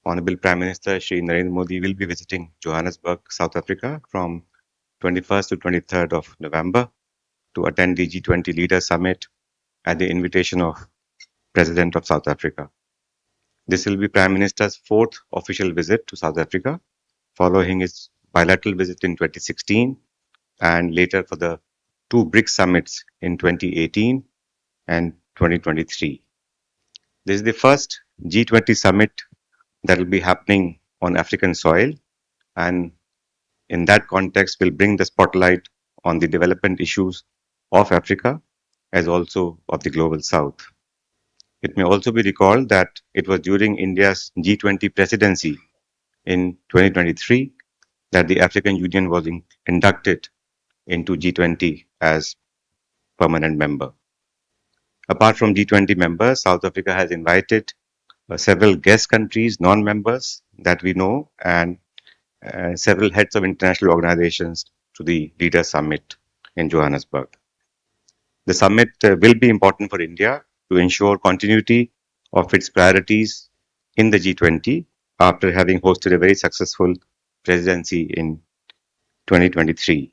Honorable Prime Minister Shri Narendra Modi will be visiting Johannesburg, South Africa from 21st to 23rd of November to attend the G20 Leaders Summit at the invitation of President of South Africa. This will be Prime Minister's fourth official visit to South Africa, following his bilateral visit in 2016 and later for the two BRICS summits in 2018 and 2023. This is the first G20 summit that will be happening on African soil, and in that context will bring the spotlight on the development issues of Africa as also of the global south. It may also be recalled that it was during India's G20 presidency in 2023 that the African Union was inducted into G20 as permanent member. Apart from G20 members, South Africa has invited several guest countries, non-members that we know, and several heads of international organizations to the Leaders Summit in Johannesburg. The summit will be important for India to ensure continuity of its priorities in the G20 after having hosted a very successful presidency in 2023.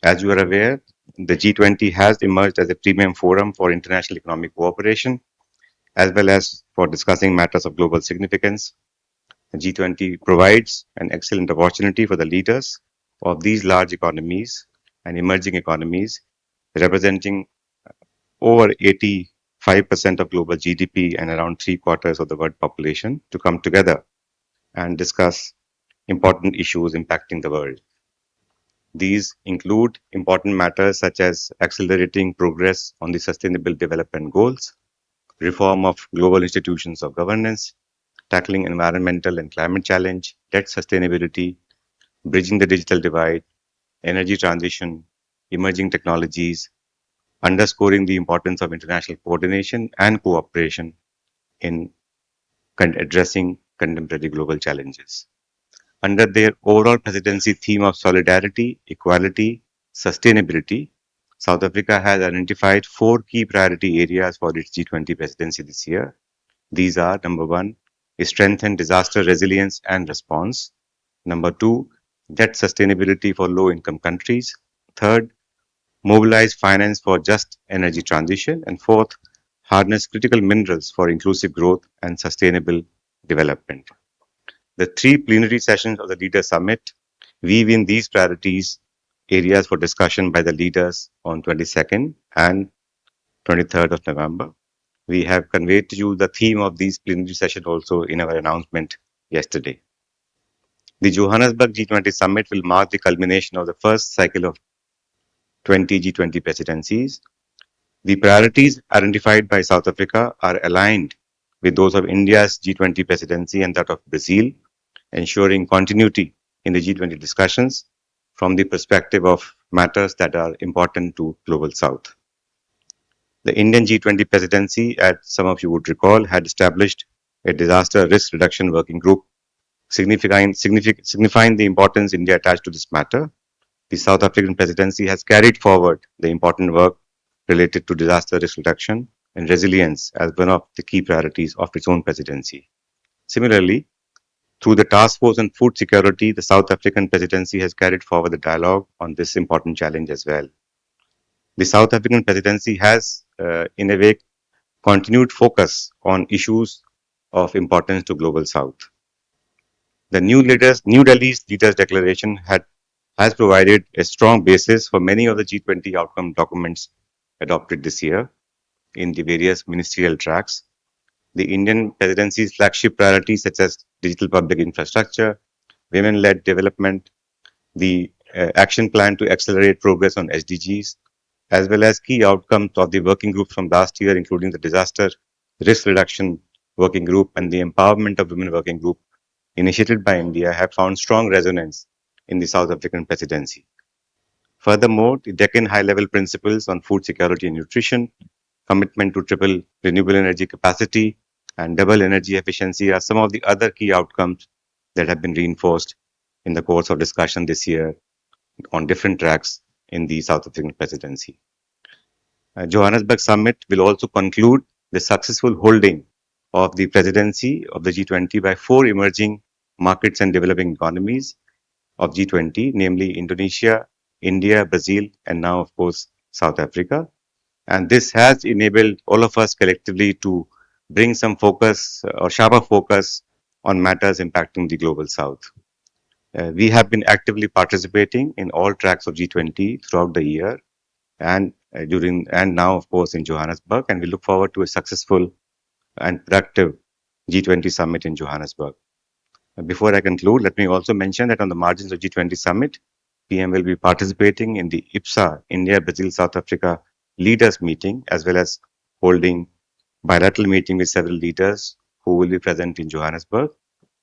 As you are aware, the G20 has emerged as a premium forum for international economic cooperation, as well as for discussing matters of global significance. The G20 provides an excellent opportunity for the leaders of these large economies and emerging economies, representing over 85% of global GDP and around 3/4 of the world population, to come together and discuss important issues impacting the world. These include important matters such as accelerating progress on the Sustainable Development Goals, reform of global institutions of governance, tackling environmental and climate challenge, debt sustainability, bridging the digital divide, energy transition, emerging technologies, underscoring the importance of international coordination and cooperation in addressing contemporary global challenges. Under their overall presidency theme of solidarity, equality, sustainability, South Africa has identified 4 key priority areas for its G20 presidency this year. These are: number 1, strengthen disaster resilience and response; number 2, debt sustainability for low-income countries; third, mobilize finance for just energy transition; and fourth, harness critical minerals for inclusive growth and sustainable development. The 3 plenary sessions of the Leaders Summit weave in these priorities areas for discussion by the leaders on 22nd and 23rd of November. We have conveyed to you the theme of these plenary sessions also in our announcement yesterday. The Johannesburg G20 Summit will mark the culmination of the first cycle of 20 G20 presidencies. The priorities identified by South Africa are aligned with those of India's G20 presidency and that of Brazil, ensuring continuity in the G20 discussions from the perspective of matters that are important to Global South. The Indian G20 presidency, as some of you would recall, had established a disaster risk reduction working group, signifying the importance India attached to this matter. The South African presidency has carried forward the important work related to disaster risk reduction and resilience as one of the key priorities of its own presidency. Similarly, through the Task Force on Food Security, the South African presidency has carried forward the dialogue on this important challenge as well. The South African presidency has, in a way, continued focus on issues of importance to Global South. The New Delhi's Leaders Declaration has provided a strong basis for many of the G20 outcome documents adopted this year in the various ministerial tracks. The Indian presidency's flagship priorities such as digital public infrastructure, women-led development, the action plan to accelerate progress on SDGs, as well as key outcomes of the working group from last year, including the disaster risk reduction working group and the empowerment of women working group initiated by India, have found strong resonance in the South African presidency. Furthermore, the Deccan high-level principles on food security and nutrition, commitment to triple renewable energy capacity, and double energy efficiency are some of the other key outcomes that have been reinforced in the course of discussion this year on different tracks in the South African presidency. Johannesburg Summit will also conclude the successful holding of the presidency of the G20 by four emerging markets and developing economies of G20, namely Indonesia, India, Brazil, and now, of course, South Africa. And this has enabled all of us collectively to bring some focus or sharper focus on matters impacting the global South. We have been actively participating in all tracks of G20 throughout the year and now, of course, in Johannesburg. And we look forward to a successful and productive G20 summit in Johannesburg. Before I conclude, let me also mention that on the margins of G20 summit, PM will be participating in the IBSA India, Brazil, South Africa leaders meeting, as well as holding bilateral meeting with several leaders who will be present in Johannesburg.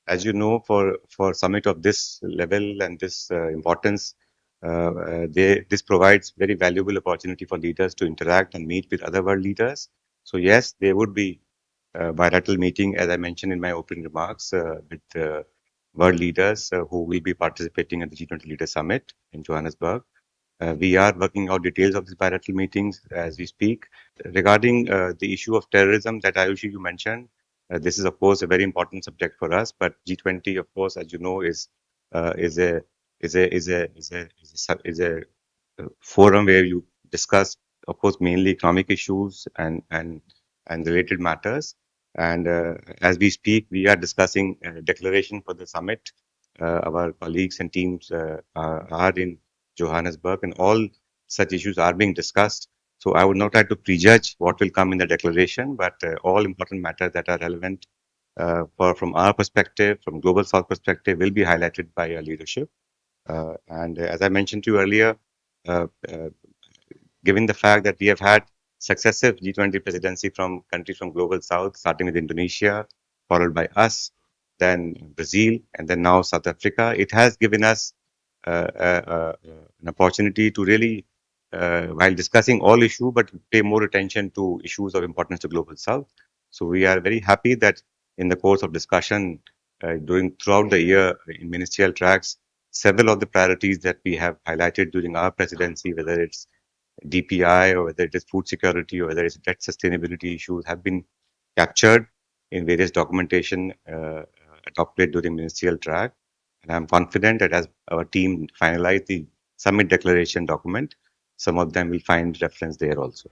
As you know, for summit of this level and this importance, this provides very valuable opportunity for leaders to interact and meet with other world leaders. So yes, there would be bilateral meeting, as I mentioned in my opening remarks, with world leaders who will be participating at the G20 Leaders Summit in Johannesburg. We are working out details of these bilateral meetings as we speak. Regarding the issue of terrorism that Ayushi you mentioned, this is of course a very important subject for us. But G20, of course, as you know, is a forum where you discuss, of course, mainly economic issues and related matters. And as we speak, we are discussing a declaration for the summit. Our colleagues and teams are in Johannesburg, and all such issues are being discussed. So I would not like to prejudge what will come in the declaration, but all important matters that are relevant from our perspective, from Global South perspective, will be highlighted by our leadership. And as I mentioned to you earlier, uh, uh, given the fact that we have had successive G20 presidency from countries from Global South, starting with Indonesia, followed by us, then Brazil, and then now South Africa, it has given us an opportunity to really, while discussing all issues, but pay more attention to issues of importance to Global South. So we are very happy that in the course of discussion throughout the year in ministerial tracks, several of the priorities that we have highlighted during our presidency, whether it's DPI or whether it is food security or whether it's debt sustainability issues, have been captured in various documentation adopted during ministerial track. And I'm confident that as our team finalize the summit declaration document, some of them will find reference there also.